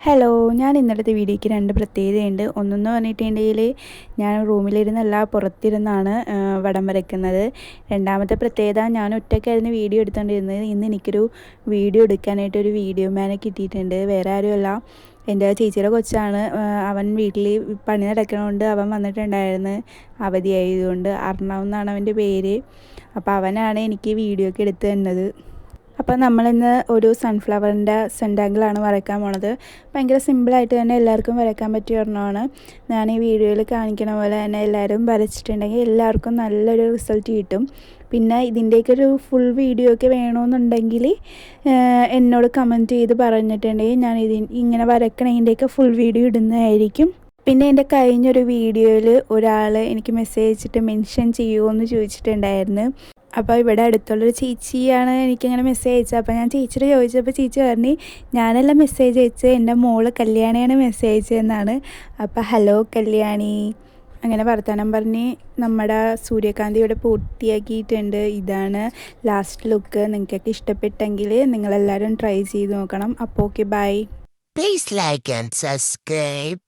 Hello, ഞാൻ ഇന്നലത്തെ വീഡിയോയ്ക്ക് രണ്ട് പ്രത്യേകതയുണ്ട്. ഒന്നെന്ന് പറഞ്ഞിട്ടുണ്ടെങ്കിൽ ഞാൻ റൂമിലിരുന്നല്ല പുറത്തിരുന്നാണ് വടം വരയ്ക്കുന്നത്. രണ്ടാമത്തെ പ്രത്യേകത, ഞാൻ ഒറ്റയ്ക്കായിരുന്നു വീഡിയോ എടുത്തുകൊണ്ടിരുന്നത്. ഇന്ന് എനിക്കൊരു വീഡിയോ എടുക്കാനായിട്ട് ഒരു വീഡിയോ മാനെ കിട്ടിയിട്ടുണ്ട്. വേറെ ആരുമല്ല, എൻ്റെ ചേച്ചിയുടെ കൊച്ചാണ്. അവൻ വീട്ടിൽ പണി നടക്കണതുകൊണ്ട് അവൻ വന്നിട്ടുണ്ടായിരുന്നു, അവധിയായതുകൊണ്ട്. അർണവ് എന്നാണ് അവൻ്റെ പേര്. അപ്പോൾ അവനാണ് എനിക്ക് വീഡിയോ ഒക്കെ എടുത്തു തന്നത്. അപ്പോൾ നമ്മളിന്ന് ഒരു സൺഫ്ലവറിൻ്റെ സെൻറ്റാങ്കിളാണ് വരയ്ക്കാൻ പോണത്. ഭയങ്കര സിമ്പിളായിട്ട് തന്നെ എല്ലാവർക്കും വരയ്ക്കാൻ പറ്റിയ ഒരെണ്ണമാണ്. ഞാൻ ഈ വീഡിയോയിൽ കാണിക്കണ പോലെ തന്നെ എല്ലാവരും വരച്ചിട്ടുണ്ടെങ്കിൽ എല്ലാവർക്കും നല്ലൊരു റിസൾട്ട് കിട്ടും. പിന്നെ ഇതിൻ്റെയൊക്കെ ഒരു ഫുൾ വീഡിയോ ഒക്കെ വേണമെന്നുണ്ടെങ്കിൽ എന്നോട് കമൻറ്റ് ചെയ്ത് പറഞ്ഞിട്ടുണ്ടെങ്കിൽ ഞാൻ ഇങ്ങനെ വരയ്ക്കണതിൻ്റെയൊക്കെ ഫുൾ വീഡിയോ ഇടുന്നതായിരിക്കും. പിന്നെ എൻ്റെ കഴിഞ്ഞൊരു വീഡിയോയിൽ ഒരാൾ എനിക്ക് മെസ്സേജ് അയച്ചിട്ട് മെൻഷൻ ചെയ്യുമോ എന്ന് ചോദിച്ചിട്ടുണ്ടായിരുന്നു. അപ്പോൾ ഇവിടെ അടുത്തുള്ളൊരു ചേച്ചിയാണ് എനിക്കിങ്ങനെ മെസ്സേജ് അയച്ചത്. അപ്പോൾ ഞാൻ ചേച്ചിയോട് ചോദിച്ചപ്പോൾ ചേച്ചി പറഞ്ഞു, ഞാനല്ല മെസ്സേജ് അയച്ചത്, എൻ്റെ മോള് കല്യാണിയാണ് മെസ്സേജ് അയച്ചതെന്നാണ്. അപ്പോൾ ഹലോ കല്യാണി, അങ്ങനെ വർത്തമാനം പറഞ്ഞ് നമ്മുടെ സൂര്യകാന്തി ഇവിടെ പൂർത്തിയാക്കിയിട്ടുണ്ട്. ഇതാണ് ലാസ്റ്റ് ലുക്ക്. നിങ്ങൾക്കൊക്കെ ഇഷ്ടപ്പെട്ടെങ്കിൽ നിങ്ങളെല്ലാവരും ട്രൈ ചെയ്ത് നോക്കണം. അപ്പോൾ okay, bye. Please like and subscribe.